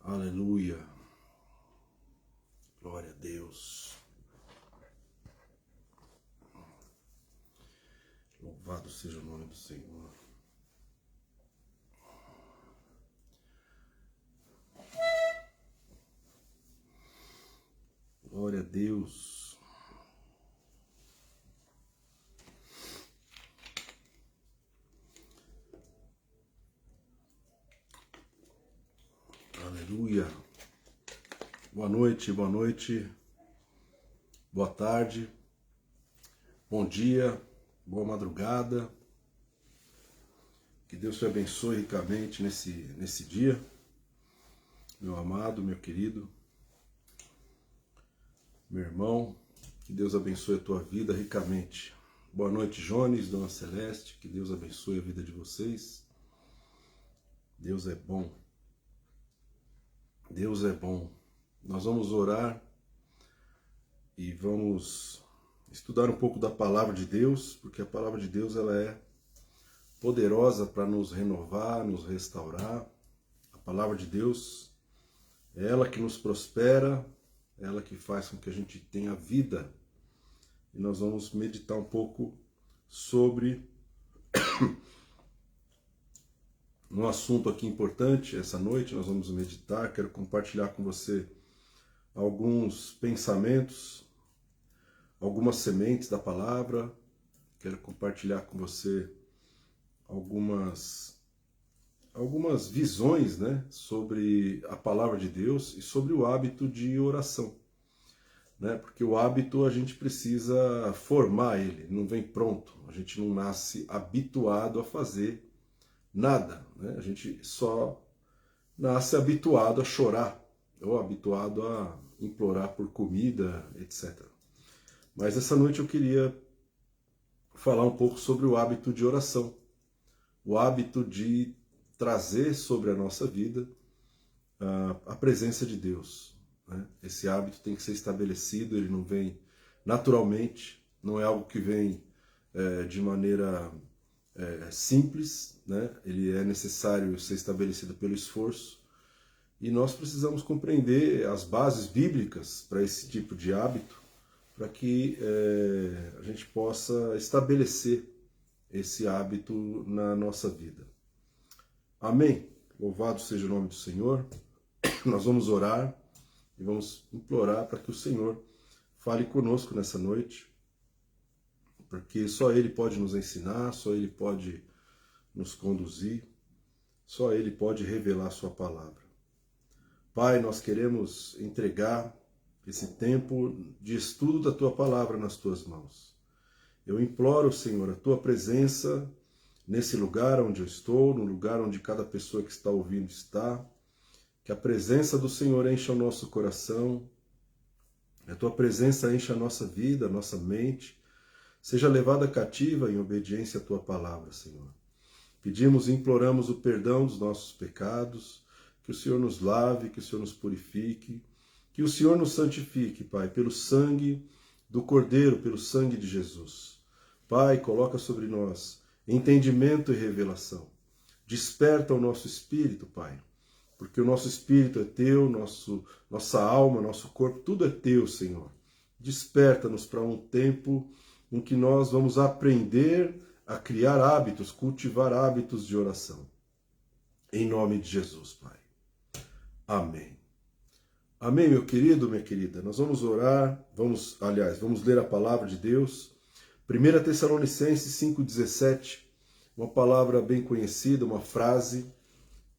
Aleluia. Glória a Deus. Louvado seja o nome do Senhor. Glória a Deus. Aleluia. Boa noite, boa tarde, bom dia, boa madrugada. Que Deus te abençoe ricamente nesse dia, meu amado, meu querido, meu irmão. Que Deus abençoe a tua vida ricamente. Boa noite, Jones, Dona Celeste. Que Deus abençoe a vida de vocês. Deus é bom. Deus é bom. Nós vamos orar e vamos estudar um pouco da palavra de Deus, porque a palavra de Deus ela é poderosa para nos renovar, nos restaurar. A palavra de Deus é ela que nos prospera, é ela que faz com que a gente tenha vida. E nós vamos meditar um pouco sobre um assunto aqui importante essa noite. Nós vamos meditar, quero compartilhar com você alguns pensamentos, algumas sementes da palavra. Quero compartilhar com você algumas visões, né, sobre a palavra de Deus e sobre o hábito de oração, né? Porque o hábito a gente precisa formar ele, não vem pronto. A gente não nasce habituado a fazer nada, né? A gente só nasce habituado a chorar ou habituado a implorar por comida, etc. Mas essa noite eu queria falar um pouco sobre o hábito de oração, o hábito de trazer sobre a nossa vida a presença de Deus, né? Esse hábito tem que ser estabelecido, ele não vem naturalmente, não é algo que vem de maneira simples, né? Ele é necessário ser estabelecido pelo esforço. E nós precisamos compreender as bases bíblicas para esse tipo de hábito, para que a gente possa estabelecer esse hábito na nossa vida. Amém? Louvado seja o nome do Senhor. Nós vamos orar e vamos implorar para que o Senhor fale conosco nessa noite, porque só Ele pode nos ensinar, só Ele pode nos conduzir, só Ele pode revelar a sua palavra. Pai, nós queremos entregar esse tempo de estudo da Tua Palavra nas Tuas mãos. Eu imploro, Senhor, a Tua presença nesse lugar onde eu estou, no lugar onde cada pessoa que está ouvindo está, que a presença do Senhor encha o nosso coração, a Tua presença encha a nossa vida, a nossa mente, seja levada cativa em obediência à Tua Palavra, Senhor. Pedimos e imploramos o perdão dos nossos pecados, que o Senhor nos lave, que o Senhor nos purifique, que o Senhor nos santifique, Pai, pelo sangue do Cordeiro, pelo sangue de Jesus. Pai, coloca sobre nós entendimento e revelação. Desperta o nosso espírito, Pai, porque o nosso espírito é Teu, nossa alma, nosso corpo, tudo é Teu, Senhor. Desperta-nos para um tempo em que nós vamos aprender a criar hábitos, cultivar hábitos de oração. Em nome de Jesus, Pai. Amém. Amém, meu querido, minha querida. Nós vamos orar, vamos ler a palavra de Deus. 1 Tessalonicenses 5,17, uma palavra bem conhecida, uma frase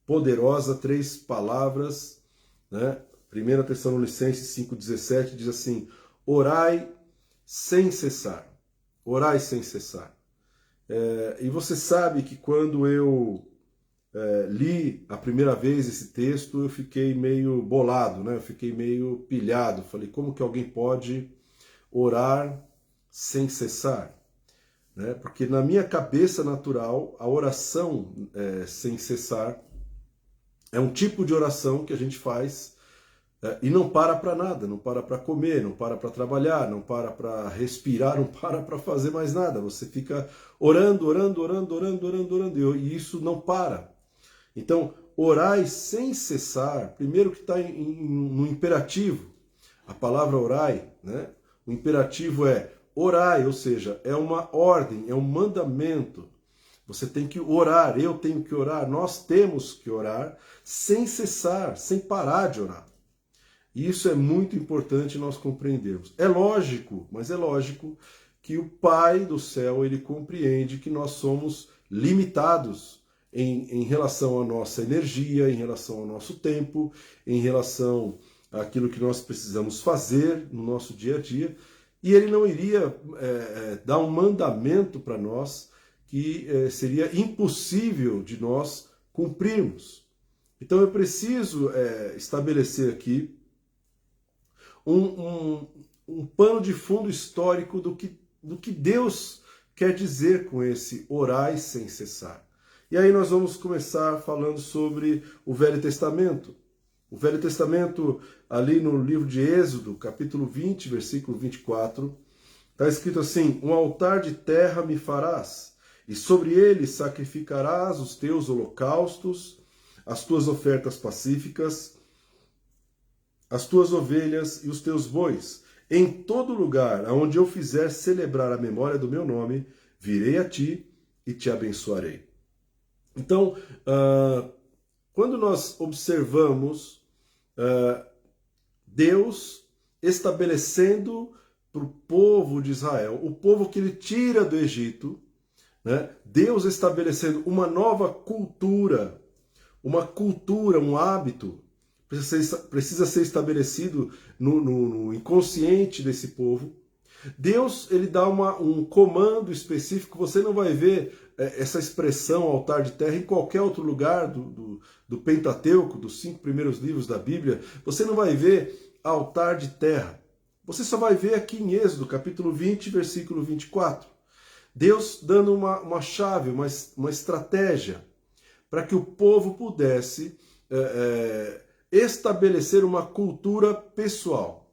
poderosa, 3 palavras, né? 1 Tessalonicenses 5,17 diz assim: orai sem cessar. Orai sem cessar. E você sabe que quando eu li a primeira vez esse texto, eu fiquei meio bolado, né? Eu fiquei meio pilhado. Falei, como que alguém pode orar sem cessar? Né? Porque na minha cabeça natural, a oração sem cessar é um tipo de oração que a gente faz e não para nada, não para comer, não para trabalhar, não para respirar, não para fazer mais nada. Você fica orando, e isso não para. Então, orai sem cessar, primeiro que está no imperativo, a palavra orai, né? O imperativo é orai, ou seja, é uma ordem, é um mandamento. Você tem que orar, eu tenho que orar, nós temos que orar sem cessar, sem parar de orar. E isso é muito importante nós compreendermos. É lógico, mas é lógico que o Pai do céu, ele compreende que nós somos limitados em relação à nossa energia, em relação ao nosso tempo, em relação àquilo que nós precisamos fazer no nosso dia a dia. E ele não iria dar um mandamento para nós que seria impossível de nós cumprirmos. Então eu preciso estabelecer aqui um pano de fundo histórico do que Deus quer dizer com esse orai sem cessar. E aí nós vamos começar falando sobre o Velho Testamento. O Velho Testamento, ali no livro de Êxodo, capítulo 20, versículo 24, está escrito assim: um altar de terra me farás, e sobre ele sacrificarás os teus holocaustos, as tuas ofertas pacíficas, as tuas ovelhas e os teus bois. Em todo lugar aonde eu fizer celebrar a memória do meu nome, virei a ti e te abençoarei. Então, quando nós observamos Deus estabelecendo para o povo de Israel, o povo que ele tira do Egito, né? Deus estabelecendo uma nova cultura, um hábito, precisa ser estabelecido no inconsciente desse povo. Deus, ele dá um comando específico. Você não vai ver essa expressão altar de terra em qualquer outro lugar do Pentateuco, dos 5 primeiros livros da Bíblia. Você não vai ver altar de terra. Você só vai ver aqui em Êxodo, capítulo 20, versículo 24. Deus dando uma chave, uma estratégia para que o povo pudesse estabelecer uma cultura pessoal,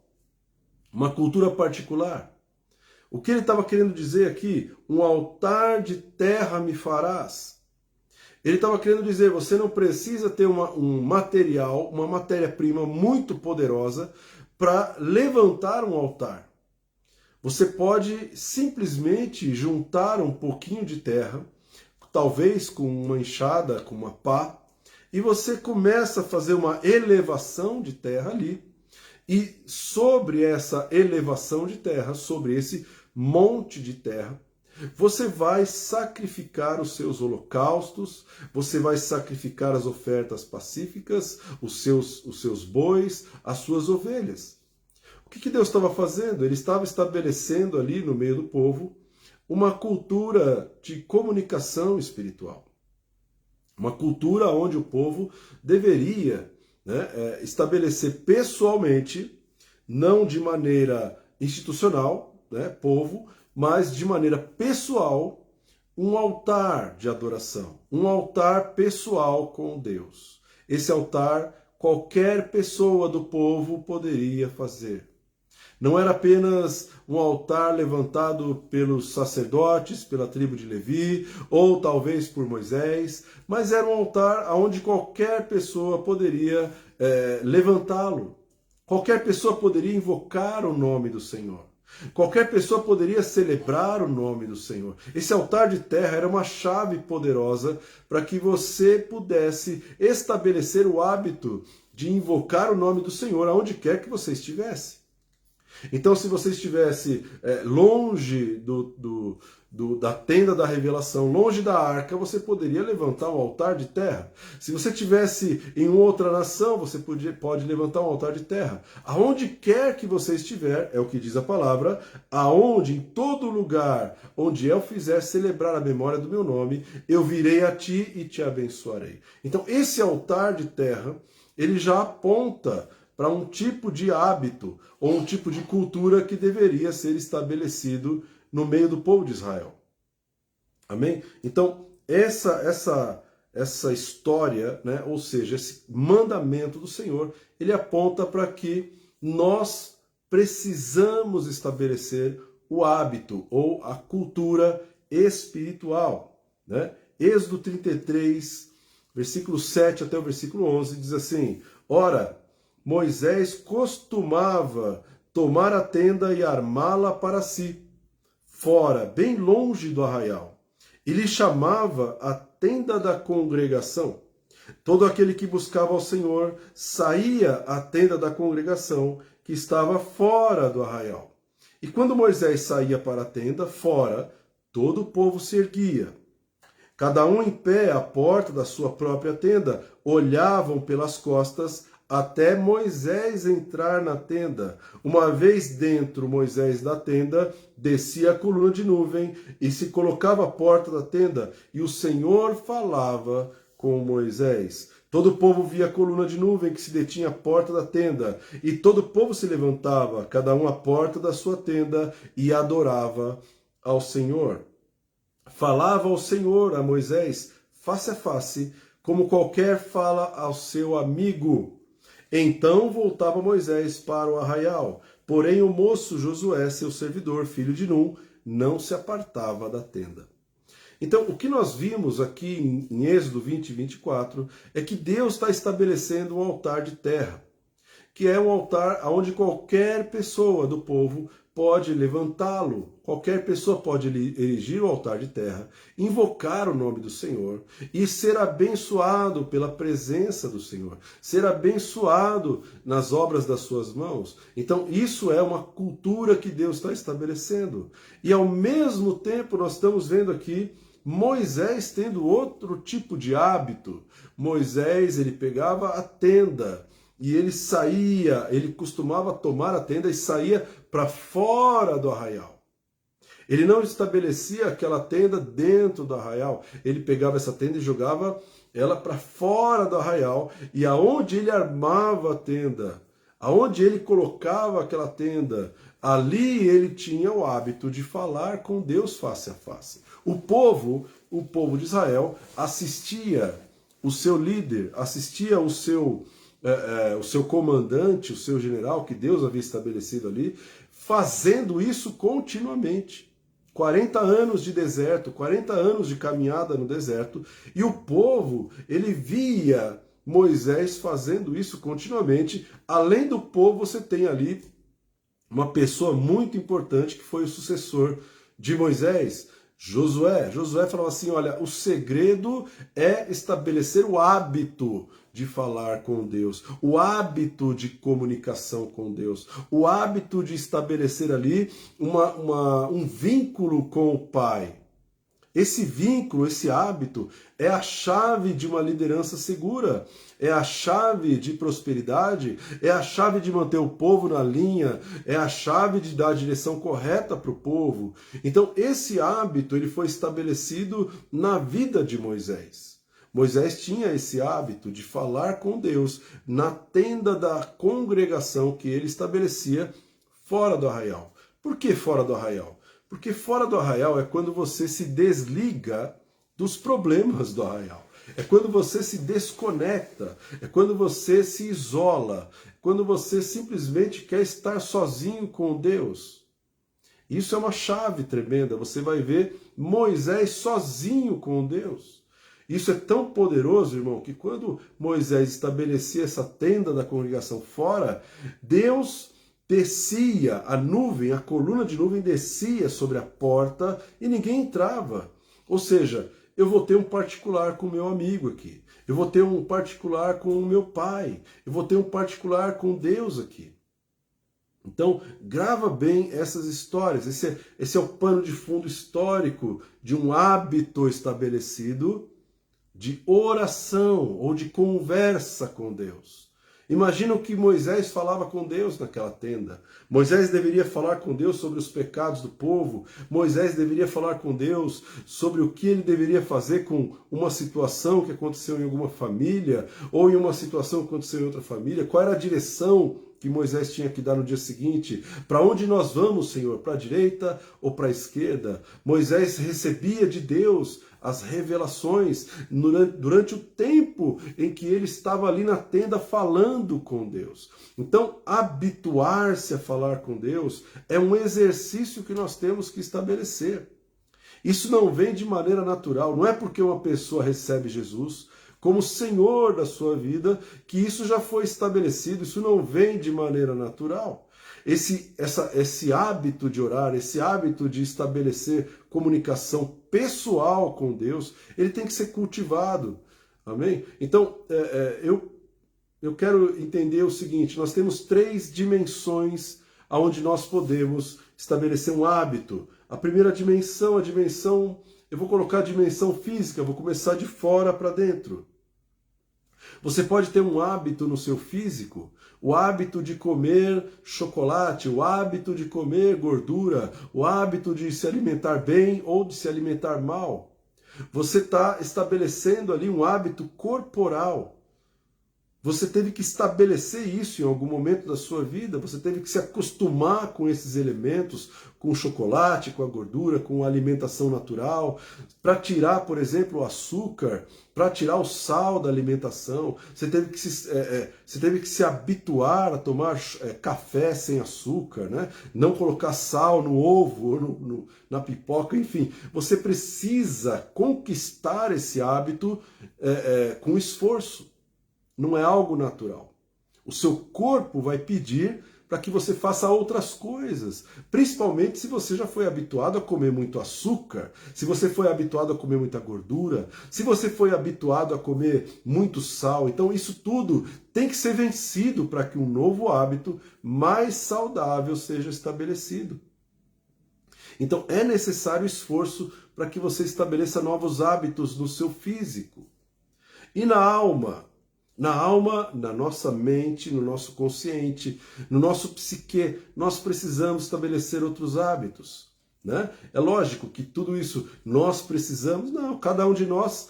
uma cultura particular. O que ele estava querendo dizer aqui? Um altar de terra me farás. Ele estava querendo dizer, você não precisa ter um material, uma matéria-prima muito poderosa para levantar um altar. Você pode simplesmente juntar um pouquinho de terra, talvez com uma enxada, com uma pá, e você começa a fazer uma elevação de terra ali. E sobre essa elevação de terra, sobre esse monte de terra, você vai sacrificar os seus holocaustos, você vai sacrificar as ofertas pacíficas, os seus bois, as suas ovelhas. O que Deus estava fazendo? Ele estava estabelecendo ali no meio do povo uma cultura de comunicação espiritual. Uma cultura onde o povo deveria estabelecer pessoalmente, não de maneira institucional, povo, mas de maneira pessoal, um altar de adoração, um altar pessoal com Deus. Esse altar qualquer pessoa do povo poderia fazer. Não era apenas um altar levantado pelos sacerdotes, pela tribo de Levi, ou talvez por Moisés, mas era um altar onde qualquer pessoa poderia levantá-lo. Qualquer pessoa poderia invocar o nome do Senhor. Qualquer pessoa poderia celebrar o nome do Senhor. Esse altar de terra era uma chave poderosa para que você pudesse estabelecer o hábito de invocar o nome do Senhor aonde quer que você estivesse. Então, se você estivesse longe da tenda da revelação, longe da arca, você poderia levantar um altar de terra. Se você estivesse em outra nação, você pode levantar um altar de terra. Aonde quer que você estiver, é o que diz a palavra, aonde, em todo lugar onde eu fizer celebrar a memória do meu nome, eu virei a ti e te abençoarei. Então, esse altar de terra, ele já aponta para um tipo de hábito ou um tipo de cultura que deveria ser estabelecido no meio do povo de Israel. Amém? Então, essa história, ou seja, esse mandamento do Senhor, ele aponta para que nós precisamos estabelecer o hábito ou a cultura espiritual. Êxodo 33, versículo 7 até o versículo 11, diz assim: Ora, Moisés costumava tomar a tenda e armá-la para si, fora, bem longe do arraial, e lhe chamava a tenda da congregação. Todo aquele que buscava ao Senhor saía à tenda da congregação, que estava fora do arraial. E quando Moisés saía para a tenda, fora, todo o povo se erguia. Cada um em pé à porta da sua própria tenda, olhavam pelas costas até Moisés entrar na tenda. Uma vez dentro Moisés da tenda, descia a coluna de nuvem e se colocava à porta da tenda, e o Senhor falava com Moisés. Todo o povo via a coluna de nuvem que se detinha à porta da tenda, e todo o povo se levantava, cada um à porta da sua tenda, e adorava ao Senhor. Falava ao Senhor, a Moisés, face a face, como qualquer fala ao seu amigo. Então voltava Moisés para o arraial, porém o moço Josué, seu servidor, filho de Num, não se apartava da tenda. Então, o que nós vimos aqui em Êxodo 20 e 24 é que Deus está estabelecendo um altar de terra, que é um altar onde qualquer pessoa do povo pode levantá-lo, qualquer pessoa pode erigir o altar de terra, invocar o nome do Senhor e ser abençoado pela presença do Senhor, ser abençoado nas obras das suas mãos. Então isso é uma cultura que Deus está estabelecendo. E ao mesmo tempo nós estamos vendo aqui Moisés tendo outro tipo de hábito. Moisés, ele pegava a tenda, e ele saía, ele costumava tomar a tenda e saía para fora do arraial. Ele não estabelecia aquela tenda dentro do arraial. Ele pegava essa tenda e jogava ela para fora do arraial. E aonde ele armava a tenda, aonde ele colocava aquela tenda, ali ele tinha o hábito de falar com Deus face a face. O povo de Israel assistia o seu líder, assistia o seu comandante, o seu general, que Deus havia estabelecido ali, fazendo isso continuamente. 40 anos de deserto, 40 anos de caminhada no deserto, e o povo, ele via Moisés fazendo isso continuamente. Além do povo, você tem ali uma pessoa muito importante que foi o sucessor de Moisés, Josué. Josué falava assim, olha, o segredo é estabelecer o hábito de falar com Deus, o hábito de comunicação com Deus, o hábito de estabelecer ali um vínculo com o Pai. Esse vínculo, esse hábito, é a chave de uma liderança segura, é a chave de prosperidade, é a chave de manter o povo na linha, é a chave de dar a direção correta para o povo. Então, esse hábito ele foi estabelecido na vida de Moisés. Moisés tinha esse hábito de falar com Deus na tenda da congregação que ele estabelecia fora do arraial. Por que fora do arraial? Porque fora do arraial é quando você se desliga dos problemas do arraial. É quando você se desconecta, é quando você se isola, quando você simplesmente quer estar sozinho com Deus. Isso é uma chave tremenda. Você vai ver Moisés sozinho com Deus. Isso é tão poderoso, irmão, que quando Moisés estabelecia essa tenda da congregação fora, Deus descia a nuvem, a coluna de nuvem descia sobre a porta e ninguém entrava. Ou seja, eu vou ter um particular com o meu amigo aqui. Eu vou ter um particular com o meu pai. Eu vou ter um particular com Deus aqui. Então, grava bem essas histórias. Esse é o pano de fundo histórico de um hábito estabelecido de oração ou de conversa com Deus. Imagina o que Moisés falava com Deus naquela tenda. Moisés deveria falar com Deus sobre os pecados do povo. Moisés deveria falar com Deus sobre o que ele deveria fazer com uma situação que aconteceu em alguma família ou em uma situação que aconteceu em outra família. Qual era a direção que Moisés tinha que dar no dia seguinte? Para onde nós vamos, Senhor? Para a direita ou para a esquerda? Moisés recebia de Deus as revelações durante o tempo em que ele estava ali na tenda falando com Deus. Então, habituar-se a falar com Deus é um exercício que nós temos que estabelecer. Isso não vem de maneira natural, não é porque uma pessoa recebe Jesus, como Senhor da sua vida, que isso já foi estabelecido, isso não vem de maneira natural. Esse hábito de orar, esse hábito de estabelecer comunicação pessoal com Deus, ele tem que ser cultivado. Amém? Então, eu quero entender o seguinte: nós temos 3 dimensões onde nós podemos estabelecer um hábito. A primeira dimensão, eu vou colocar a dimensão física, vou começar de fora para dentro. Você pode ter um hábito no seu físico, o hábito de comer chocolate, o hábito de comer gordura, o hábito de se alimentar bem ou de se alimentar mal. Você está estabelecendo ali um hábito corporal. Você teve que estabelecer isso em algum momento da sua vida, você teve que se acostumar com esses elementos, com o chocolate, com a gordura, com a alimentação natural, para tirar, por exemplo, o açúcar, para tirar o sal da alimentação. Você teve que se habituar a tomar café sem açúcar, né? Não colocar sal no ovo ou na pipoca, enfim. Você precisa conquistar esse hábito com esforço. Não é algo natural. O seu corpo vai pedir para que você faça outras coisas, principalmente se você já foi habituado a comer muito açúcar, se você foi habituado a comer muita gordura, se você foi habituado a comer muito sal. Então isso tudo tem que ser vencido para que um novo hábito mais saudável seja estabelecido. Então é necessário esforço para que você estabeleça novos hábitos no seu físico. E na alma? Na alma, na nossa mente, no nosso consciente, no nosso psique, nós precisamos estabelecer outros hábitos. Né? É lógico que tudo isso nós precisamos, não, cada um de nós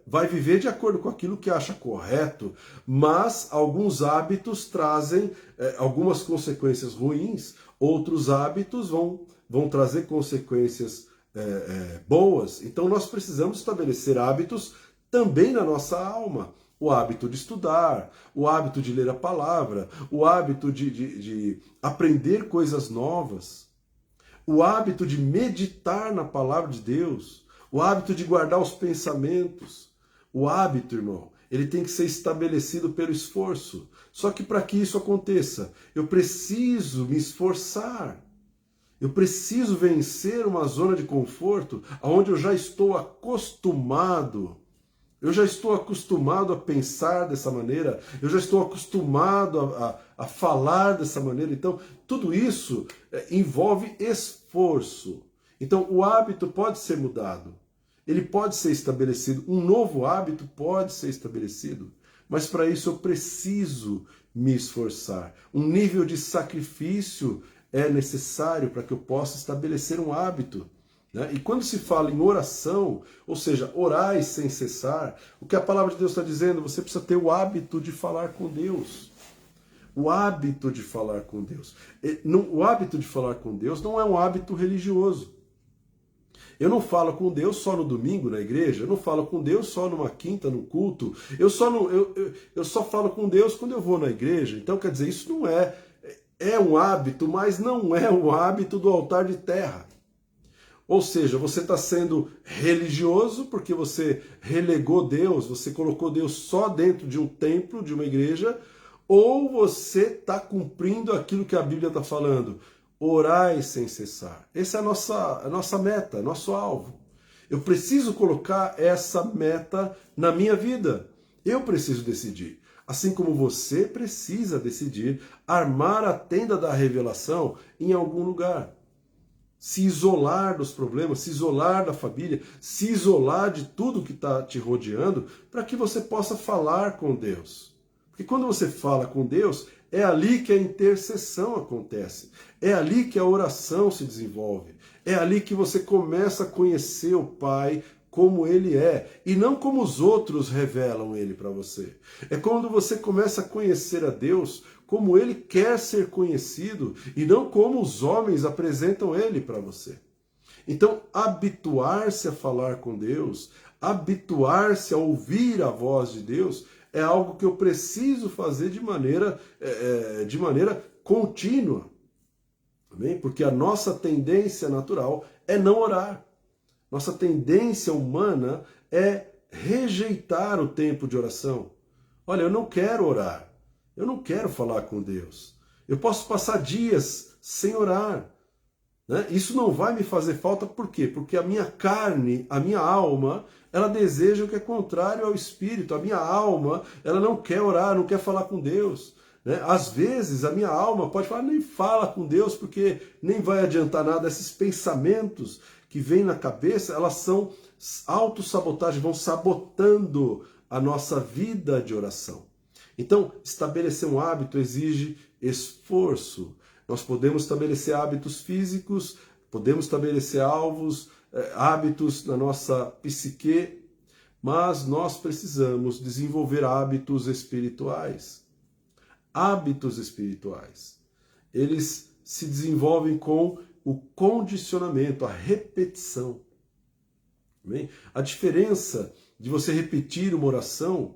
vai viver de acordo com aquilo que acha correto, mas alguns hábitos trazem algumas consequências ruins, outros hábitos vão trazer consequências boas. Então nós precisamos estabelecer hábitos também na nossa alma. O hábito de estudar, o hábito de ler a palavra, o hábito de aprender coisas novas, o hábito de meditar na palavra de Deus, o hábito de guardar os pensamentos. O hábito, irmão, ele tem que ser estabelecido pelo esforço. Só que para que isso aconteça, eu preciso me esforçar. Eu preciso vencer uma zona de conforto onde eu já estou acostumado. Eu já estou acostumado a pensar dessa maneira, eu já estou acostumado a falar dessa maneira. Então, tudo isso envolve esforço. Então, o hábito pode ser mudado, ele pode ser estabelecido, um novo hábito pode ser estabelecido, mas para isso eu preciso me esforçar. Um nível de sacrifício é necessário para que eu possa estabelecer um hábito. E quando se fala em oração, ou seja, orai sem cessar, o que a palavra de Deus está dizendo, você precisa ter o hábito de falar com Deus. O hábito de falar com Deus. O hábito de falar com Deus não é um hábito religioso. Eu não falo com Deus só no domingo na igreja, eu não falo com Deus só numa quinta, no culto, eu só falo com Deus quando eu vou na igreja. Então, quer dizer, isso não é um hábito, mas não é o hábito do altar de terra. Ou seja, você está sendo religioso porque você relegou Deus, você colocou Deus só dentro de um templo, de uma igreja, ou você está cumprindo aquilo que a Bíblia está falando. Orai sem cessar. Essa é a nossa meta, nosso alvo. Eu preciso colocar essa meta na minha vida. Eu preciso decidir. Assim como você precisa decidir armar a tenda da revelação em algum lugar. Se isolar dos problemas, se isolar da família, se isolar de tudo que está te rodeando, para que você possa falar com Deus. Porque quando você fala com Deus, é ali que a intercessão acontece, é ali que a oração se desenvolve, é ali que você começa a conhecer o Pai como Ele é, e não como os outros revelam Ele para você. É quando você começa a conhecer a Deus como Ele quer ser conhecido e não como os homens apresentam Ele para você. Então, habituar-se a falar com Deus, habituar-se a ouvir a voz de Deus, é algo que eu preciso fazer de maneira contínua. Amém? Porque a nossa tendência natural é não orar. Nossa tendência humana é rejeitar o tempo de oração. Olha, eu não quero orar, eu não quero falar com Deus. Eu posso passar dias sem orar, né? Isso não vai me fazer falta, por quê? Porque a minha carne, a minha alma, ela deseja o que é contrário ao Espírito. A minha alma, ela não quer orar, não quer falar com Deus, né? Às vezes a minha alma pode falar, nem fala com Deus, porque nem vai adiantar nada. Esses pensamentos que vêm na cabeça, elas são autossabotagem, vão sabotando a nossa vida de oração. Então, estabelecer um hábito exige esforço. Nós podemos estabelecer hábitos físicos, podemos estabelecer hábitos na nossa psique, mas nós precisamos desenvolver hábitos espirituais. Hábitos espirituais. Eles se desenvolvem com o condicionamento, a repetição. Bem? A diferença de você repetir uma oração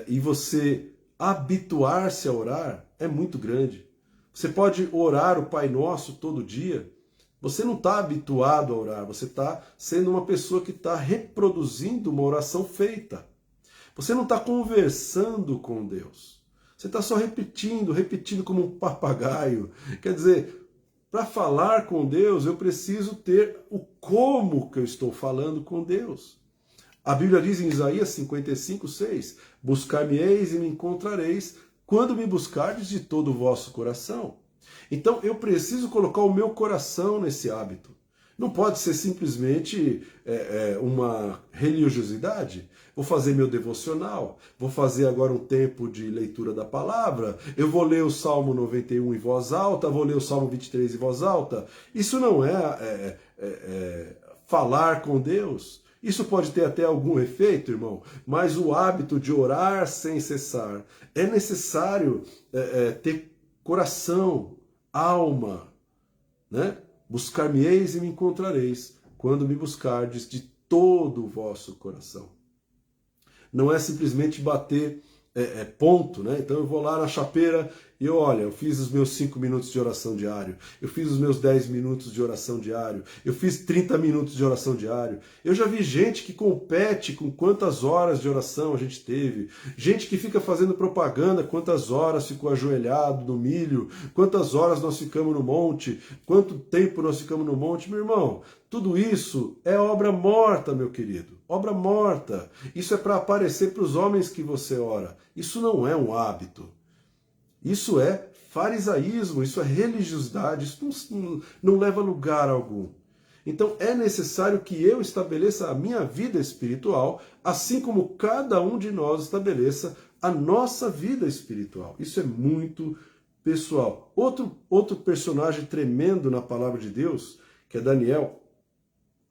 e você habituar-se a orar é muito grande. Você pode orar o Pai Nosso todo dia. Você não está habituado a orar, você está sendo uma pessoa que está reproduzindo uma oração feita. Você não está conversando com Deus. Você está só repetindo como um papagaio. Quer dizer, para falar com Deus, eu preciso ter o como que eu estou falando com Deus. A Bíblia diz em Isaías 55:6, buscar-me-eis e me encontrareis, quando me buscardes de todo o vosso coração. Então eu preciso colocar o meu coração nesse hábito. Não pode ser simplesmente uma religiosidade. Vou fazer meu devocional, vou fazer agora um tempo de leitura da palavra, eu vou ler o Salmo 91 em voz alta, vou ler o Salmo 23 em voz alta. Isso não é falar com Deus. Isso pode ter até algum efeito, irmão, mas o hábito de orar sem cessar, é necessário ter coração, alma, né? Buscar-me-eis e me encontrareis, quando me buscardes de todo o vosso coração. Não é simplesmente bater ponto, né? Então eu vou lá na chapeira e olha, eu fiz os meus 5 minutos de oração diário, eu fiz os meus 10 minutos de oração diário, eu fiz 30 minutos de oração diário. Eu já vi gente que compete com quantas horas de oração a gente teve, gente que fica fazendo propaganda, quantas horas ficou ajoelhado no milho, quantas horas nós ficamos no monte, quanto tempo nós ficamos no monte. Meu irmão, tudo isso é obra morta, meu querido, obra morta. Isso é para aparecer para os homens que você ora. Isso não é um hábito. Isso é farisaísmo, isso é religiosidade, isso não leva a lugar algum. Então é necessário que eu estabeleça a minha vida espiritual, assim como cada um de nós estabeleça a nossa vida espiritual. Isso é muito pessoal. Outro personagem tremendo na palavra de Deus, que é Daniel.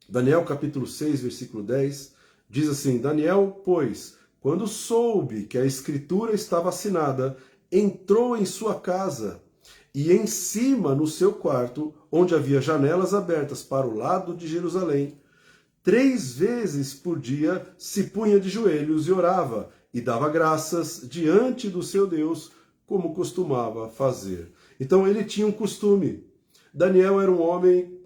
Daniel capítulo 6, versículo 10, diz assim, Daniel, pois, quando soube que a escritura estava assinada, entrou em sua casa e em cima no seu quarto, onde havia janelas abertas para o lado de Jerusalém, 3 vezes por dia se punha de joelhos e orava e dava graças diante do seu Deus, como costumava fazer. Então ele tinha um costume. Daniel era um homem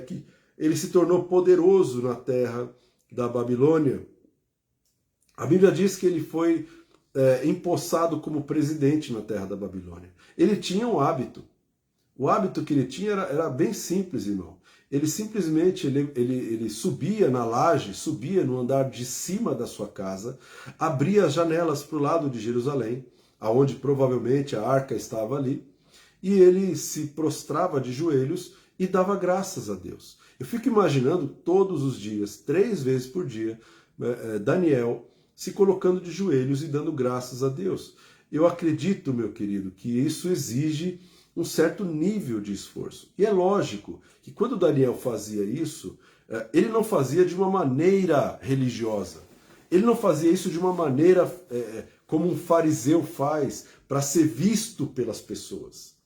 que ele se tornou poderoso na terra da Babilônia. A Bíblia diz que ele foi empossado como presidente na terra da Babilônia. Ele tinha um hábito. O hábito que ele tinha era bem simples, irmão. Ele simplesmente ele subia na laje, subia no andar de cima da sua casa, abria as janelas para o lado de Jerusalém, aonde provavelmente a arca estava ali, e ele se prostrava de joelhos e dava graças a Deus. Eu fico imaginando todos os dias, 3 vezes por dia, Daniel se colocando de joelhos e dando graças a Deus. Eu acredito, meu querido, que isso exige um certo nível de esforço. E é lógico que quando Daniel fazia isso, ele não fazia de uma maneira religiosa. Ele não fazia isso de uma maneira como um fariseu faz, para ser visto pelas pessoas.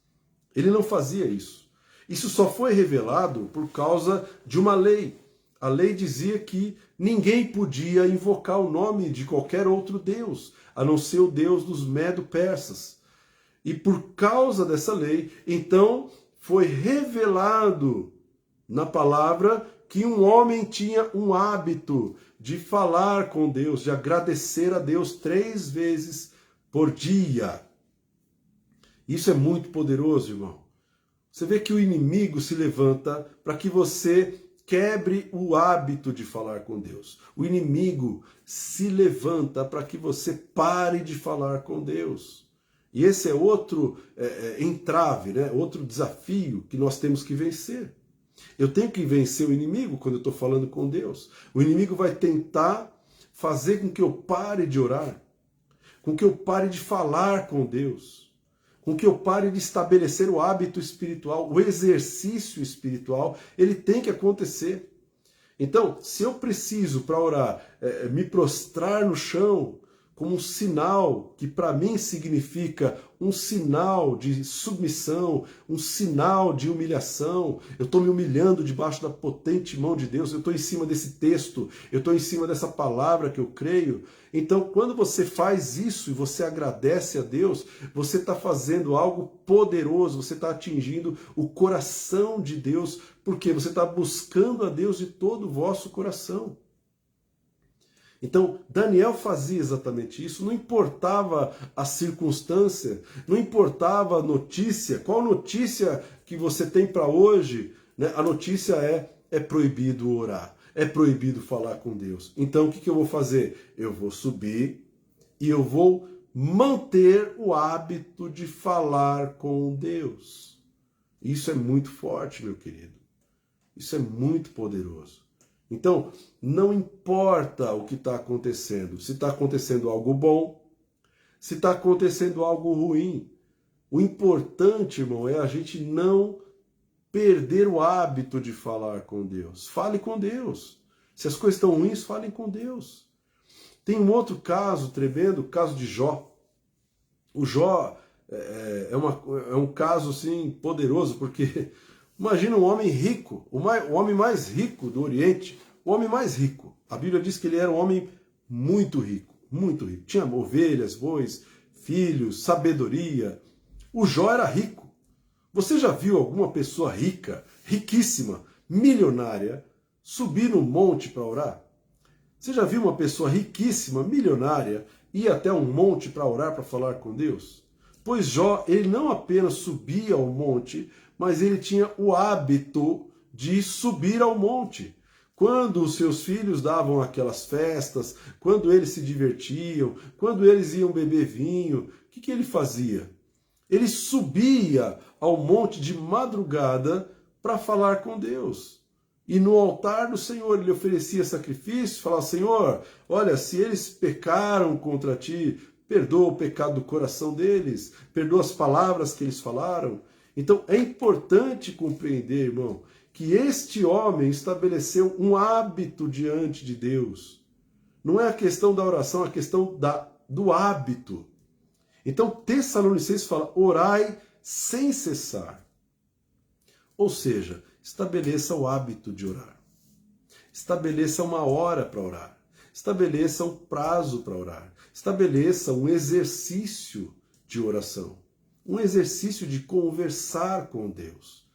Ele não fazia isso. Isso só foi revelado por causa de uma lei. A lei dizia que ninguém podia invocar o nome de qualquer outro deus, a não ser o deus dos medo-persas. E por causa dessa lei, então, foi revelado na palavra que um homem tinha um hábito de falar com Deus, de agradecer a Deus 3 vezes por dia. Isso é muito poderoso, irmão. Você vê que o inimigo se levanta para que você quebre o hábito de falar com Deus. O inimigo se levanta para que você pare de falar com Deus. E esse é outro entrave, né? Outro desafio que nós temos que vencer. Eu tenho que vencer o inimigo quando eu estou falando com Deus. O inimigo vai tentar fazer com que eu pare de orar, com que eu pare de falar com Deus, com que eu pare de estabelecer o hábito espiritual, o exercício espiritual. Ele tem que acontecer. Então, se eu preciso, para orar, me prostrar no chão, como um sinal que para mim significa um sinal de submissão, um sinal de humilhação. Eu estou me humilhando debaixo da potente mão de Deus, eu estou em cima desse texto, eu estou em cima dessa palavra que eu creio. Então, quando você faz isso e você agradece a Deus, você está fazendo algo poderoso, você está atingindo o coração de Deus, porque você está buscando a Deus de todo o vosso coração. Então, Daniel fazia exatamente isso, não importava a circunstância, não importava a notícia, qual notícia que você tem para hoje, né? A notícia é proibido orar, é proibido falar com Deus. Então, o que eu vou fazer? Eu vou subir e eu vou manter o hábito de falar com Deus. Isso é muito forte, meu querido. Isso é muito poderoso. Então, não importa o que está acontecendo, se está acontecendo algo bom, se está acontecendo algo ruim. O importante, irmão, é a gente não perder o hábito de falar com Deus. Fale com Deus. Se as coisas estão ruins, falem com Deus. Tem um outro caso tremendo, o caso de Jó. O Jó é um caso assim, poderoso, porque imagina um homem rico, o homem mais rico do Oriente, o homem mais rico. A Bíblia diz que ele era um homem muito rico, muito rico. Tinha ovelhas, bois, filhos, sabedoria. O Jó era rico. Você já viu alguma pessoa rica, riquíssima, milionária, subir no monte para orar? Você já viu uma pessoa riquíssima, milionária, ir até um monte para orar, para falar com Deus? Pois Jó, ele não apenas subia ao monte, mas ele tinha o hábito de subir ao monte. Quando os seus filhos davam aquelas festas, quando eles se divertiam, quando eles iam beber vinho, o que ele fazia? Ele subia ao monte de madrugada para falar com Deus. E no altar do Senhor ele oferecia sacrifício, falava: Senhor, olha, se eles pecaram contra ti, perdoa o pecado do coração deles, perdoa as palavras que eles falaram. Então é importante compreender, irmão, que este homem estabeleceu um hábito diante de Deus. Não é a questão da oração, é a questão do hábito. Então Tessalonicenses fala: orai sem cessar. Ou seja, estabeleça o hábito de orar. Estabeleça uma hora para orar. Estabeleça um prazo para orar. Estabeleça um exercício de oração. Um exercício de conversar com Deus.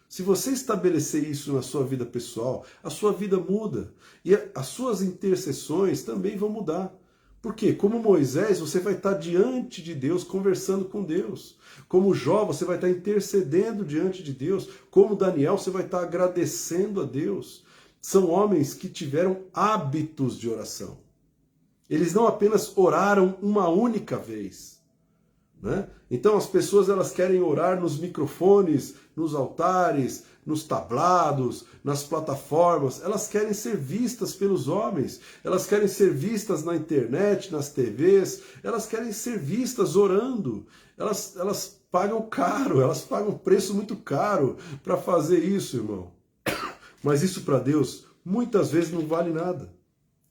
Se você estabelecer isso na sua vida pessoal, a sua vida muda. E as suas intercessões também vão mudar. Por quê? Como Moisés, você vai estar diante de Deus, conversando com Deus. Como Jó, você vai estar intercedendo diante de Deus. Como Daniel, você vai estar agradecendo a Deus. São homens que tiveram hábitos de oração. Eles não apenas oraram uma única vez, né? Então as pessoas elas querem orar nos microfones, nos altares, nos tablados, nas plataformas. Elas querem ser vistas pelos homens. Elas querem ser vistas na internet, nas TVs. Elas querem ser vistas orando. Elas pagam caro, elas pagam preço muito caro para fazer isso, irmão. Mas isso para Deus muitas vezes não vale nada.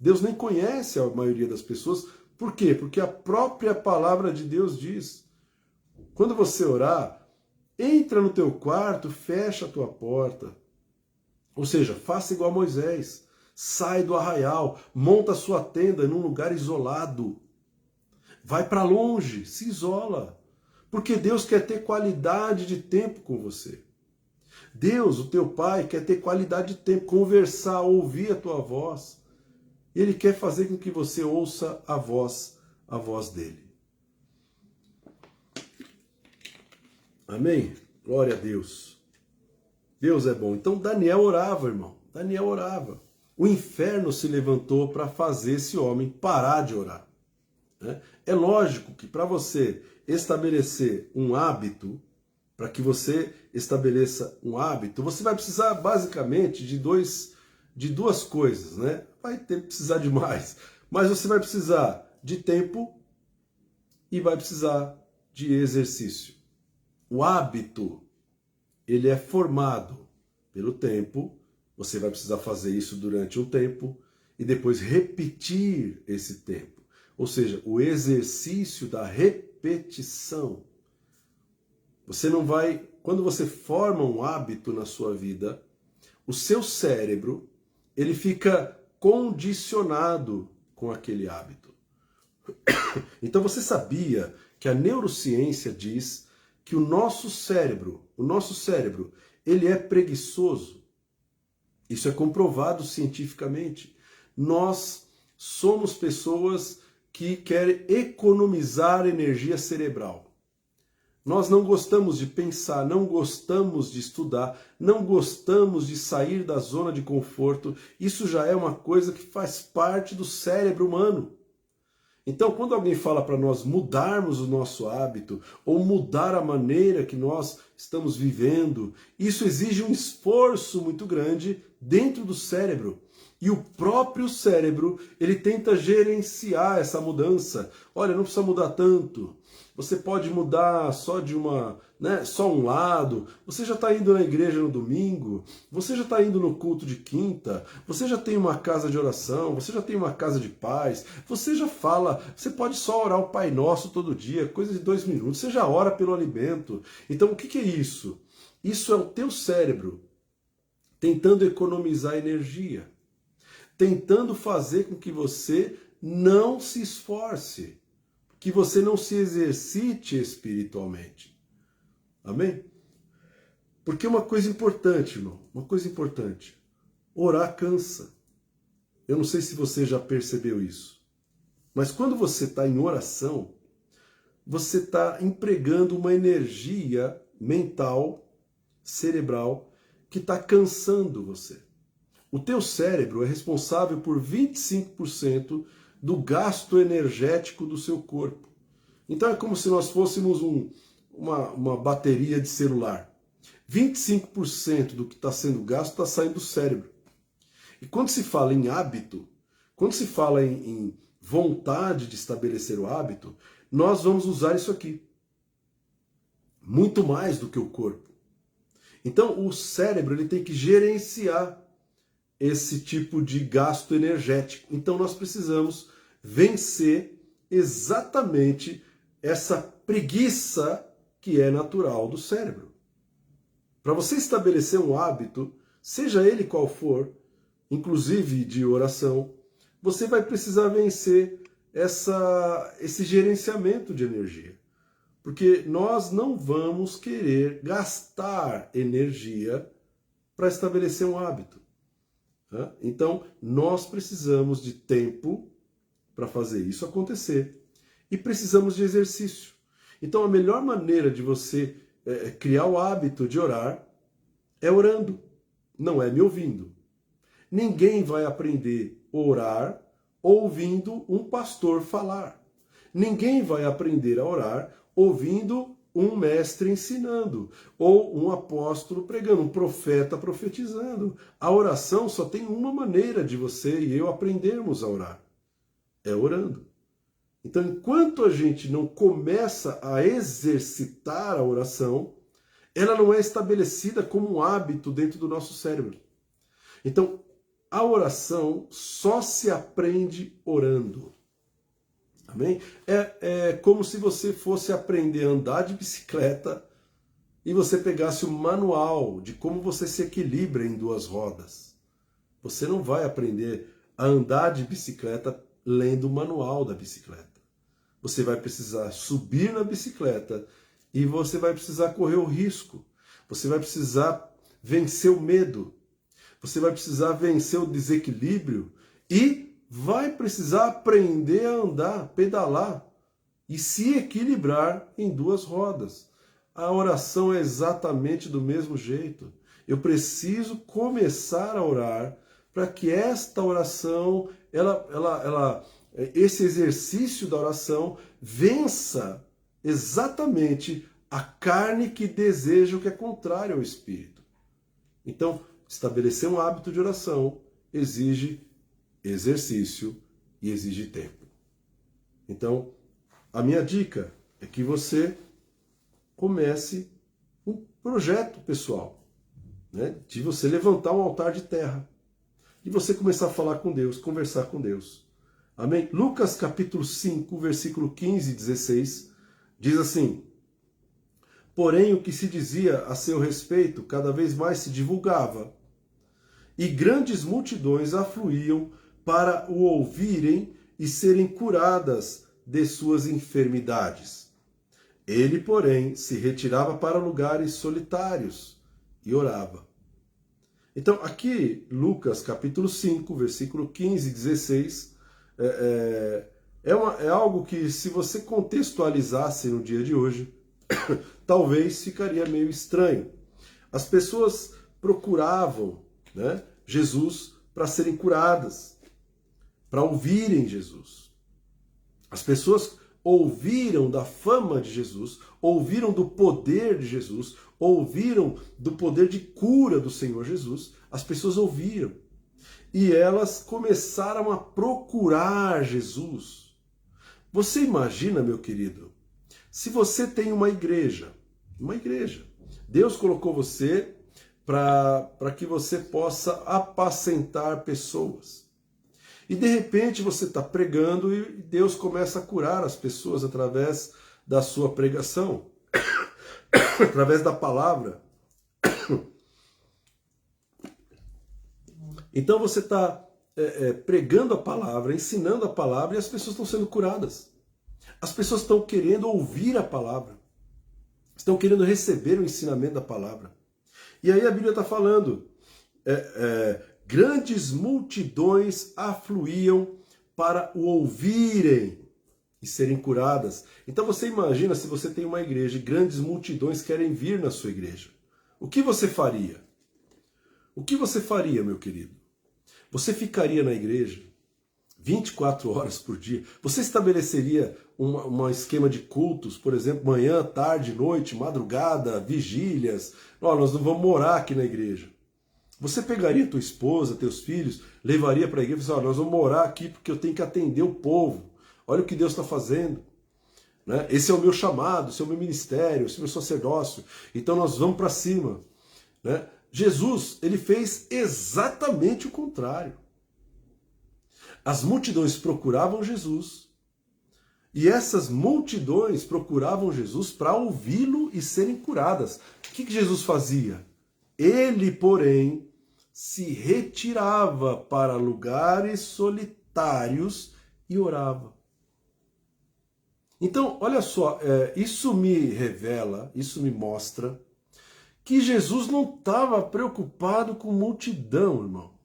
Deus nem conhece a maioria das pessoas. Por quê? Porque a própria palavra de Deus diz: quando você orar, entra no teu quarto, fecha a tua porta. Ou seja, faça igual a Moisés. Sai do arraial, monta a sua tenda num lugar isolado. Vai para longe, se isola. Porque Deus quer ter qualidade de tempo com você. Deus, o teu Pai, quer ter qualidade de tempo, conversar, ouvir a tua voz. Ele quer fazer com que você ouça a voz dele. Amém? Glória a Deus. Deus é bom. Então Daniel orava, irmão. Daniel orava. O inferno se levantou para fazer esse homem parar de orar. É lógico que para você estabelecer um hábito, para que você estabeleça um hábito, você vai precisar basicamente de duas coisas, né? Vai precisar de mais, mas você vai precisar de tempo e vai precisar de exercício. O hábito, ele é formado pelo tempo, você vai precisar fazer isso durante um tempo e depois repetir esse tempo. Ou seja, o exercício da repetição. Você não vai, quando você forma um hábito na sua vida, o seu cérebro, ele fica condicionado com aquele hábito. Então você sabia que a neurociência diz que o nosso cérebro, ele é preguiçoso. Isso é comprovado cientificamente. Nós somos pessoas que querem economizar energia cerebral. Nós não gostamos de pensar, não gostamos de estudar, não gostamos de sair da zona de conforto. Isso já é uma coisa que faz parte do cérebro humano. Então, quando alguém fala para nós mudarmos o nosso hábito ou mudar a maneira que nós estamos vivendo, isso exige um esforço muito grande dentro do cérebro. E o próprio cérebro, ele tenta gerenciar essa mudança. Olha, não precisa mudar tanto. Você pode mudar só só um lado. Você já está indo na igreja no domingo. Você já está indo no culto de quinta. Você já tem uma casa de oração. Você já tem uma casa de paz. Você já fala. Você pode só orar o Pai Nosso todo dia, coisa de 2 minutos. Você já ora pelo alimento. Então, o que é isso? Isso é o teu cérebro tentando economizar energia, tentando fazer com que você não se esforce, que você não se exercite espiritualmente. Amém? Porque uma coisa importante, irmão, uma coisa importante, orar cansa. Eu não sei se você já percebeu isso, mas quando você está em oração, você está empregando uma energia mental, cerebral, que está cansando você. O teu cérebro é responsável por 25% do gasto energético do seu corpo. Então é como se nós fôssemos uma bateria de celular. 25% do que está sendo gasto está saindo do cérebro. E quando se fala em hábito, quando se fala em vontade de estabelecer o hábito, nós vamos usar isso aqui. Muito mais do que o corpo. Então o cérebro ele tem que gerenciar esse tipo de gasto energético. Então nós precisamos vencer exatamente essa preguiça que é natural do cérebro. Para você estabelecer um hábito, seja ele qual for, inclusive de oração, você vai precisar vencer esse gerenciamento de energia. Porque nós não vamos querer gastar energia para estabelecer um hábito. Então, nós precisamos de tempo para fazer isso acontecer. E precisamos de exercício. Então, a melhor maneira de você criar o hábito de orar é orando, não é me ouvindo. Ninguém vai aprender a orar ouvindo um pastor falar. Ninguém vai aprender a orar ouvindo um mestre ensinando, ou um apóstolo pregando, um profeta profetizando. A oração só tem uma maneira de você e eu aprendermos a orar. É orando. Então, enquanto a gente não começa a exercitar a oração, ela não é estabelecida como um hábito dentro do nosso cérebro. Então, a oração só se aprende orando. Amém? É como se você fosse aprender a andar de bicicleta e você pegasse o manual de como você se equilibra em 2 rodas. Você não vai aprender a andar de bicicleta lendo o manual da bicicleta. Você vai precisar subir na bicicleta e você vai precisar correr o risco. Você vai precisar vencer o medo, você vai precisar vencer o desequilíbrio e vai precisar aprender a andar, pedalar e se equilibrar em duas rodas. A oração é exatamente do mesmo jeito. Eu preciso começar a orar para que esta oração, esse exercício da oração vença exatamente a carne que deseja o que é contrário ao espírito. Então, estabelecer um hábito de oração exige exercício e exige tempo. Então, a minha dica é que você comece um projeto pessoal, né, de você levantar um altar de terra e você começar a falar com Deus, conversar com Deus. Amém? Lucas capítulo 5, versículo 15 e 16, diz assim: porém o que se dizia a seu respeito cada vez mais se divulgava, e grandes multidões afluíam para o ouvirem e serem curadas de suas enfermidades. Ele, porém, se retirava para lugares solitários e orava. Então, aqui, Lucas capítulo 5, versículo 15 e 16, é algo que, se você contextualizasse no dia de hoje, talvez ficaria meio estranho. As pessoas procuravam, né, Jesus para serem curadas, para ouvirem Jesus. As pessoas ouviram da fama de Jesus, ouviram do poder de Jesus, ouviram do poder de cura do Senhor Jesus. As pessoas ouviram. E elas começaram a procurar Jesus. Você imagina, meu querido, se você tem uma igreja, Deus colocou você para que você possa apacentar pessoas. E de repente você está pregando e Deus começa a curar as pessoas através da sua pregação, através da palavra. Então você está pregando a palavra, ensinando a palavra e as pessoas estão sendo curadas. As pessoas estão querendo ouvir a palavra, estão querendo receber o ensinamento da palavra. E aí a Bíblia está falando, grandes multidões afluíam para o ouvirem e serem curadas. Então você imagina se você tem uma igreja e grandes multidões querem vir na sua igreja. O que você faria? O que você faria, meu querido? Você ficaria na igreja 24 horas por dia? Você estabeleceria um esquema de cultos, por exemplo, manhã, tarde, noite, madrugada, vigílias? Nós não vamos morar aqui na igreja. Você pegaria tua esposa, teus filhos, levaria para a igreja e falaria: nós vamos morar aqui porque eu tenho que atender o povo. Olha o que Deus está fazendo. Né? Esse é o meu chamado, esse é o meu ministério, esse é o meu sacerdócio. Então nós vamos para cima. Né? Jesus, ele fez exatamente o contrário. As multidões procuravam Jesus, e essas multidões procuravam Jesus para ouvi-lo e serem curadas. O que Jesus fazia? Ele, porém, se retirava para lugares solitários e orava. Então, olha só, isso me revela, isso me mostra que Jesus não estava preocupado com multidão, irmão.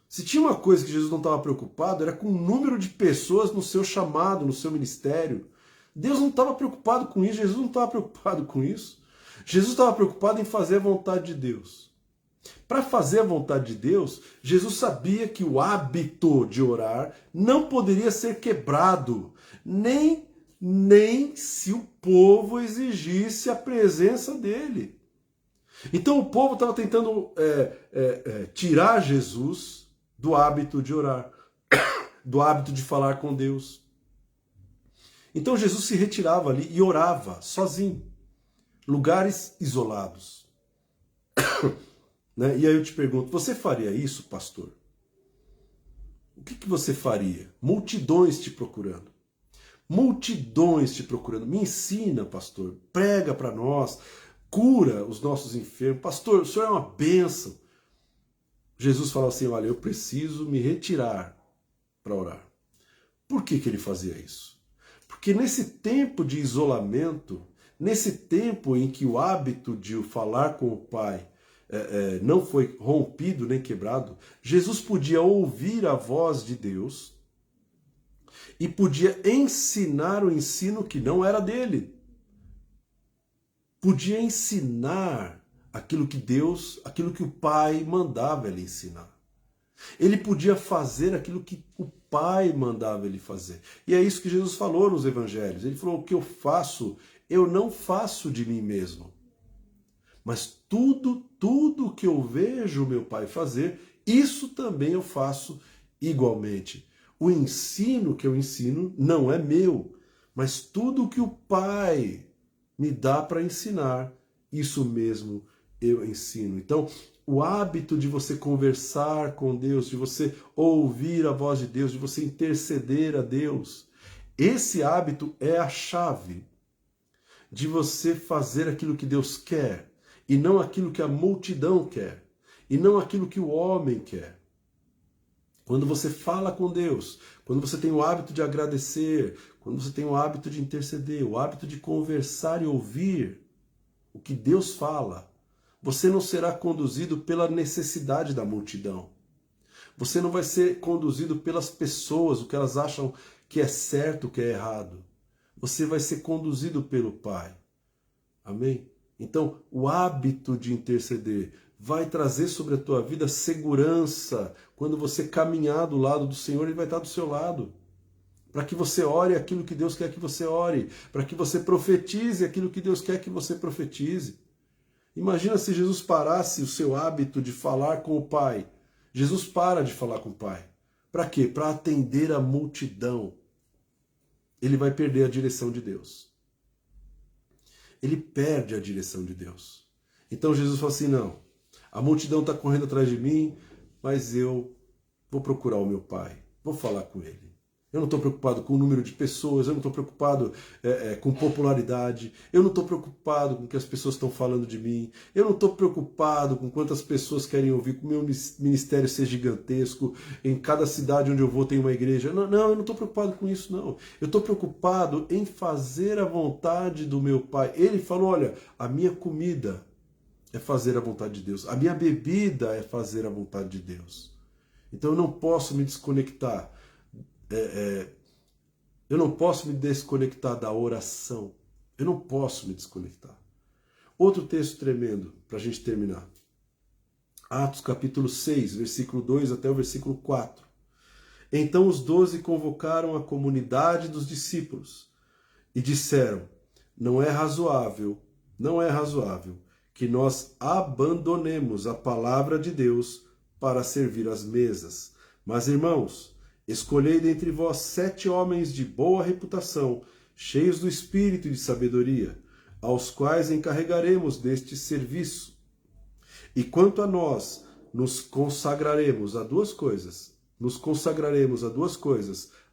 Se tinha uma coisa que Jesus não estava preocupado, era com o número de pessoas no seu chamado, no seu ministério. Deus não estava preocupado com isso, Jesus não estava preocupado com isso. Jesus estava preocupado em fazer a vontade de Deus. Para fazer a vontade de Deus, Jesus sabia que o hábito de orar não poderia ser quebrado, nem se o povo exigisse a presença dele. Então o povo estava tentando tirar Jesus do hábito de orar, do hábito de falar com Deus. Então Jesus se retirava ali e orava sozinho, lugares isolados. Né? E aí eu te pergunto, você faria isso, pastor? O que você faria? Multidões te procurando. Multidões te procurando. Me ensina, pastor. Prega para nós. Cura os nossos enfermos. Pastor, o senhor é uma bênção. Jesus falou assim: olha, eu preciso me retirar para orar. Por que ele fazia isso? Porque nesse tempo de isolamento, nesse tempo em que o hábito de falar com o Pai não foi rompido nem quebrado, Jesus podia ouvir a voz de Deus e podia ensinar o ensino que não era dele. Podia ensinar aquilo que o Pai mandava ele ensinar. Ele podia fazer aquilo que o Pai mandava ele fazer. E é isso que Jesus falou nos evangelhos. Ele falou: o que eu faço, eu não faço de mim mesmo. Mas tudo que eu vejo meu Pai fazer, isso também eu faço igualmente. O ensino que eu ensino não é meu, mas tudo que o Pai me dá para ensinar, isso mesmo eu ensino. Então, o hábito de você conversar com Deus, de você ouvir a voz de Deus, de você interceder a Deus, esse hábito é a chave de você fazer aquilo que Deus quer, e não aquilo que a multidão quer, e não aquilo que o homem quer. Quando você fala com Deus, quando você tem o hábito de agradecer, quando você tem o hábito de interceder, o hábito de conversar e ouvir o que Deus fala, você não será conduzido pela necessidade da multidão. Você não vai ser conduzido pelas pessoas, o que elas acham que é certo, o que é errado. Você vai ser conduzido pelo Pai. Amém? Então, o hábito de interceder vai trazer sobre a tua vida segurança. Quando você caminhar do lado do Senhor, Ele vai estar do seu lado. Para que você ore aquilo que Deus quer que você ore. Para que você profetize aquilo que Deus quer que você profetize. Imagina se Jesus parasse o seu hábito de falar com o Pai. Jesus para de falar com o Pai. Para quê? Para atender a multidão. Ele vai perder a direção de Deus. Ele perde a direção de Deus. Então Jesus fala assim: não, a multidão está correndo atrás de mim, mas eu vou procurar o meu Pai, vou falar com Ele. Eu não estou preocupado com o número de pessoas, eu não estou preocupado com popularidade, eu não estou preocupado com o que as pessoas estão falando de mim, eu não estou preocupado com quantas pessoas querem ouvir, que o meu ministério seja gigantesco, em cada cidade onde eu vou tem uma igreja. Não, eu não estou preocupado com isso, não. Eu estou preocupado em fazer a vontade do meu Pai. Ele falou: olha, a minha comida é fazer a vontade de Deus, a minha bebida é fazer a vontade de Deus. Então eu não posso me desconectar. Eu não posso me desconectar da oração. Eu não posso me desconectar. Outro texto tremendo, para a gente terminar. Atos capítulo 6, versículo 2 até o versículo 4. Então os 12 convocaram a comunidade dos discípulos e disseram: não é razoável que nós abandonemos a palavra de Deus para servir às mesas. Mas, irmãos, escolhei dentre vós 7 homens de boa reputação, cheios do espírito e de sabedoria, aos quais encarregaremos deste serviço. E quanto a nós, nos consagraremos a duas coisas,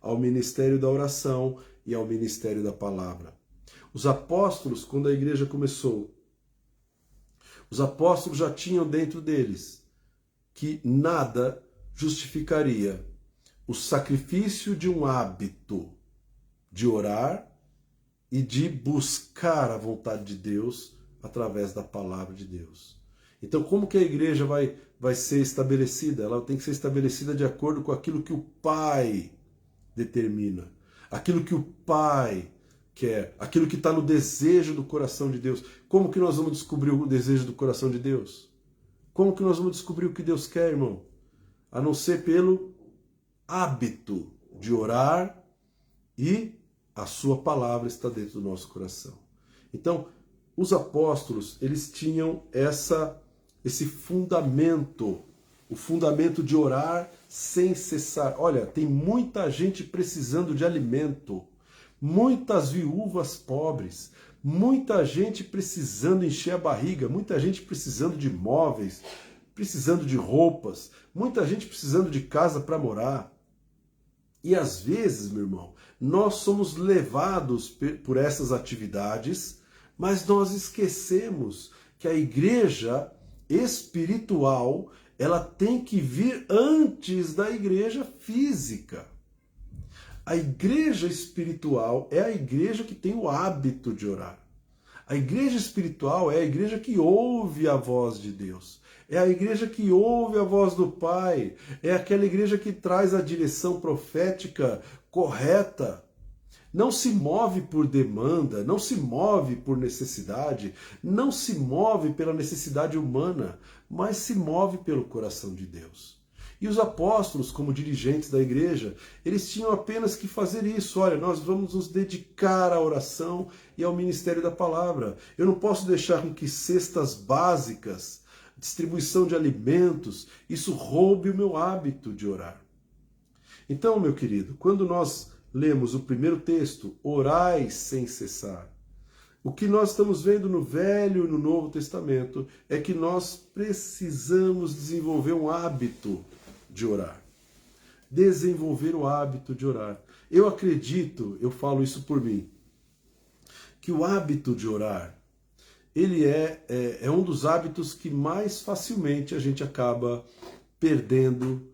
ao ministério da oração e ao ministério da palavra. Os apóstolos, quando a igreja começou, os apóstolos já tinham dentro deles que nada justificaria o sacrifício de um hábito de orar e de buscar a vontade de Deus através da palavra de Deus. Então, como que a igreja vai ser estabelecida? Ela tem que ser estabelecida de acordo com aquilo que o Pai determina, aquilo que o Pai quer, aquilo que está no desejo do coração de Deus. Como que nós vamos descobrir o desejo do coração de Deus? Como que nós vamos descobrir o que Deus quer, irmão? A não ser pelo hábito de orar, e a sua palavra está dentro do nosso coração. Então, os apóstolos, eles tinham esse fundamento, o fundamento de orar sem cessar. Olha, tem muita gente precisando de alimento, muitas viúvas pobres, muita gente precisando encher a barriga, muita gente precisando de móveis, precisando de roupas, muita gente precisando de casa para morar. E às vezes, meu irmão, nós somos levados por essas atividades, mas nós esquecemos que a igreja espiritual, ela tem que vir antes da igreja física. A igreja espiritual é a igreja que tem o hábito de orar. A igreja espiritual é a igreja que ouve a voz de Deus. É a igreja que ouve a voz do Pai, é aquela igreja que traz a direção profética correta. Não se move por demanda, não se move por necessidade, não se move pela necessidade humana, mas se move pelo coração de Deus. E os apóstolos, como dirigentes da igreja, eles tinham apenas que fazer isso. Olha, nós vamos nos dedicar à oração e ao ministério da palavra. Eu não posso deixar com que cestas básicas, distribuição de alimentos, isso roube o meu hábito de orar. Então, meu querido, quando nós lemos o primeiro texto, orai sem cessar, o que nós estamos vendo no Velho e no Novo Testamento é que nós precisamos desenvolver um hábito de orar. Desenvolver o hábito de orar. Eu acredito, eu falo isso por mim, que o hábito de orar, ele é um dos hábitos que mais facilmente a gente acaba perdendo,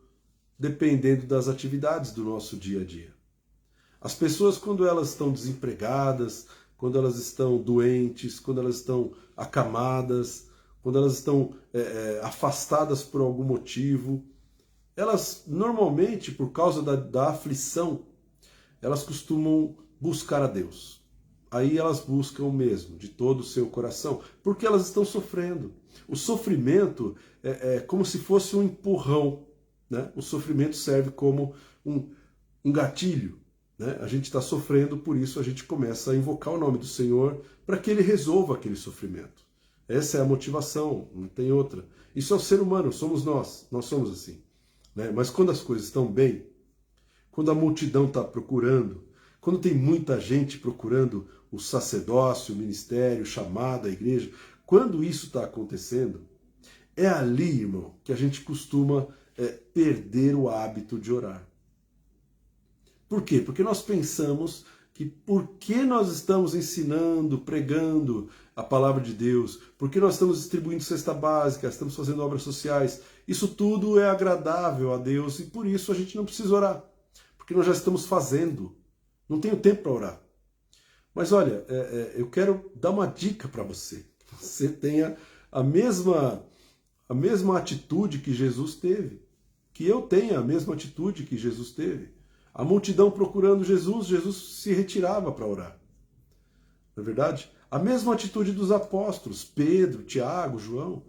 dependendo das atividades do nosso dia a dia. As pessoas, quando elas estão desempregadas, quando elas estão doentes, quando elas estão acamadas, quando elas estão afastadas por algum motivo, elas normalmente, por causa da aflição, elas costumam buscar a Deus. Aí elas buscam mesmo, de todo o seu coração, porque elas estão sofrendo. O sofrimento é como se fosse um empurrão, né? O sofrimento serve como um gatilho. Né? A gente está sofrendo, por isso a gente começa a invocar o nome do Senhor para que Ele resolva aquele sofrimento. Essa é a motivação, não tem outra. Isso é o ser humano, somos nós somos assim. Né? Mas quando as coisas estão bem, quando a multidão está procurando, quando tem muita gente procurando o sacerdócio, o ministério, o chamado, a igreja, quando isso está acontecendo, é ali, irmão, que a gente costuma perder o hábito de orar. Por quê? Porque nós pensamos que porque nós estamos ensinando, pregando a palavra de Deus, porque nós estamos distribuindo cesta básica, estamos fazendo obras sociais, isso tudo é agradável a Deus e por isso a gente não precisa orar, porque nós já estamos fazendo, não tenho tempo para orar. Mas olha, eu quero dar uma dica para você, que você tenha a mesma atitude que Jesus teve, que eu tenha a mesma atitude que Jesus teve. A multidão procurando Jesus, Jesus se retirava para orar. Não é verdade? A mesma atitude dos apóstolos, Pedro, Tiago, João.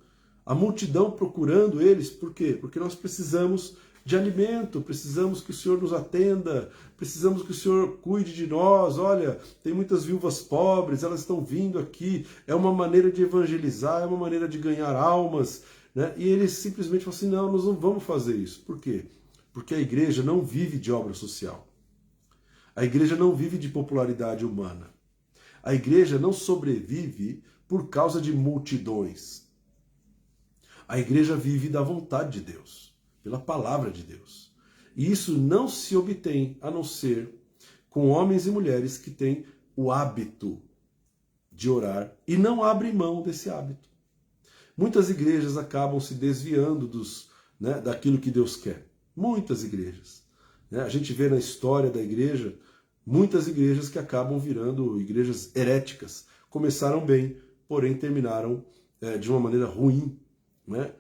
A multidão procurando eles, por quê? Porque nós precisamos de alimento, precisamos que o Senhor nos atenda, precisamos que o Senhor cuide de nós. Olha, tem muitas viúvas pobres, elas estão vindo aqui, é uma maneira de evangelizar, é uma maneira de ganhar almas. Né? E eles simplesmente falam assim, não, nós não vamos fazer isso. Por quê? Porque a igreja não vive de obra social. A igreja não vive de popularidade humana. A igreja não sobrevive por causa de multidões. A igreja vive da vontade de Deus, pela palavra de Deus. E isso não se obtém a não ser com homens e mulheres que têm o hábito de orar e não abrem mão desse hábito. Muitas igrejas acabam se desviando daquilo que Deus quer. Muitas igrejas. A gente vê na história da igreja, muitas igrejas que acabam virando igrejas heréticas. Começaram bem, porém terminaram de uma maneira ruim. Né?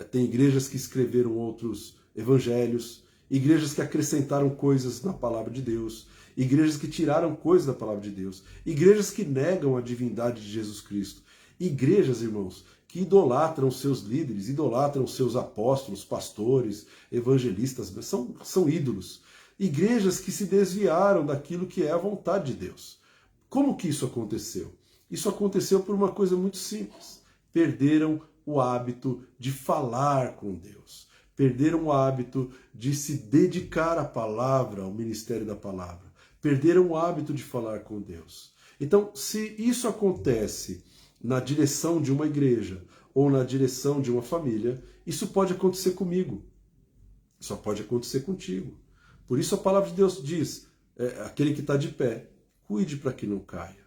Tem igrejas que escreveram outros evangelhos, igrejas que acrescentaram coisas na palavra de Deus, igrejas que tiraram coisas da palavra de Deus, igrejas que negam a divindade de Jesus Cristo. Igrejas, irmãos, que idolatram seus líderes, idolatram seus apóstolos, pastores, evangelistas, são ídolos. Igrejas que se desviaram daquilo que é a vontade de Deus. Como que isso aconteceu? Isso aconteceu por uma coisa muito simples. Perderam o hábito de falar com Deus. Perderam o hábito de se dedicar à palavra, ao ministério da palavra. Perderam o hábito de falar com Deus. Então, se isso acontece na direção de uma igreja ou na direção de uma família, isso pode acontecer comigo. Só pode acontecer contigo. Por isso a palavra de Deus diz, aquele que está de pé, cuide para que não caia.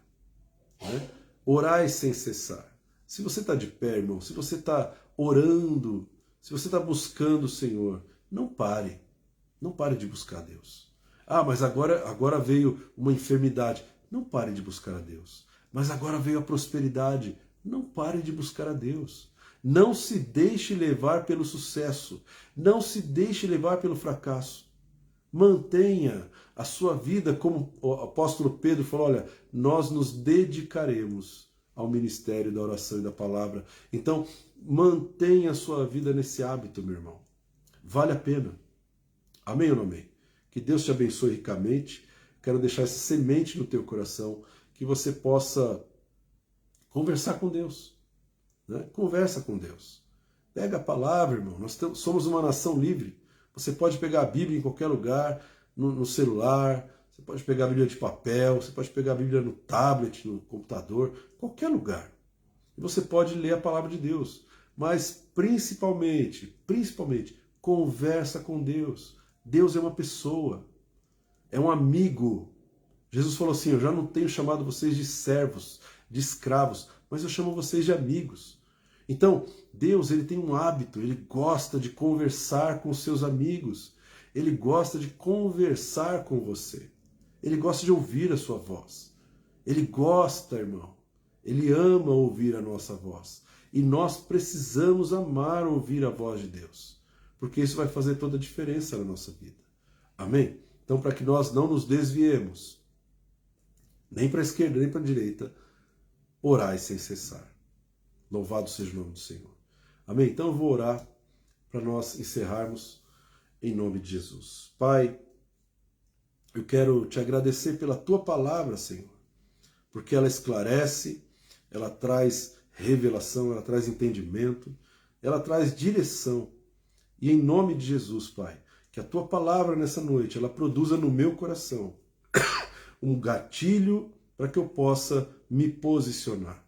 Né? Orai sem cessar. Se você está de pé, irmão, se você está orando, se você está buscando o Senhor, não pare. Não pare de buscar a Deus. Ah, mas agora veio uma enfermidade. Não pare de buscar a Deus. Mas agora veio a prosperidade. Não pare de buscar a Deus. Não se deixe levar pelo sucesso. Não se deixe levar pelo fracasso. Mantenha a sua vida, como o apóstolo Pedro falou, olha, nós nos dedicaremos ao ministério da oração e da palavra. Então, mantenha a sua vida nesse hábito, meu irmão. Vale a pena. Amém ou não amém? Que Deus te abençoe ricamente. Quero deixar essa semente no teu coração, que você possa conversar com Deus. Né? Conversa com Deus. Pega a palavra, irmão. Nós somos uma nação livre. Você pode pegar a Bíblia em qualquer lugar, no celular, você pode pegar a Bíblia de papel, você pode pegar a Bíblia no tablet, no computador, qualquer lugar. E você pode ler a palavra de Deus. Mas principalmente, conversa com Deus. Deus é uma pessoa, é um amigo. Jesus falou assim, eu já não tenho chamado vocês de servos, de escravos, mas eu chamo vocês de amigos. Então, Deus, ele tem um hábito, ele gosta de conversar com os seus amigos, ele gosta de conversar com você, ele gosta de ouvir a sua voz, ele gosta, irmão, ele ama ouvir a nossa voz, e nós precisamos amar ouvir a voz de Deus, porque isso vai fazer toda a diferença na nossa vida, amém? Então, para que nós não nos desviemos, nem para a esquerda, nem para a direita, orai sem cessar. Louvado seja o nome do Senhor. Amém? Então eu vou orar para nós encerrarmos em nome de Jesus. Pai, eu quero te agradecer pela tua palavra, Senhor, porque ela esclarece, ela traz revelação, ela traz entendimento, ela traz direção. E em nome de Jesus, Pai, que a tua palavra nessa noite, ela produza no meu coração um gatilho para que eu possa me posicionar.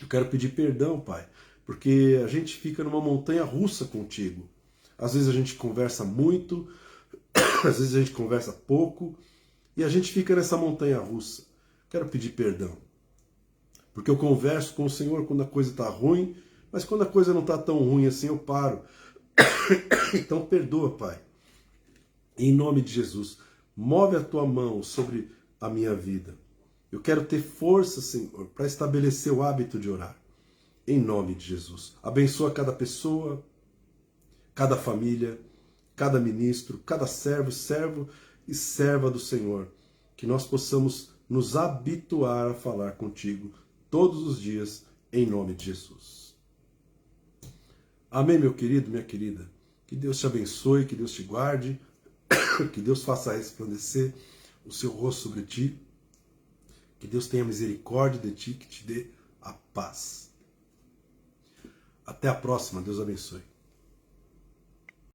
Eu quero pedir perdão, Pai, porque a gente fica numa montanha russa contigo. Às vezes a gente conversa muito, às vezes a gente conversa pouco, e a gente fica nessa montanha russa. Quero pedir perdão, porque eu converso com o Senhor quando a coisa está ruim, mas quando a coisa não está tão ruim assim, eu paro. Então perdoa, Pai. Em nome de Jesus, move a tua mão sobre a minha vida. Eu quero ter força, Senhor, para estabelecer o hábito de orar. Em nome de Jesus. Abençoa cada pessoa, cada família, cada ministro, cada servo e serva do Senhor. Que nós possamos nos habituar a falar contigo todos os dias, em nome de Jesus. Amém, meu querido, minha querida. Que Deus te abençoe, que Deus te guarde, que Deus faça resplandecer o seu rosto sobre ti. Que Deus tenha misericórdia de ti, que te dê a paz. Até a próxima. Deus abençoe.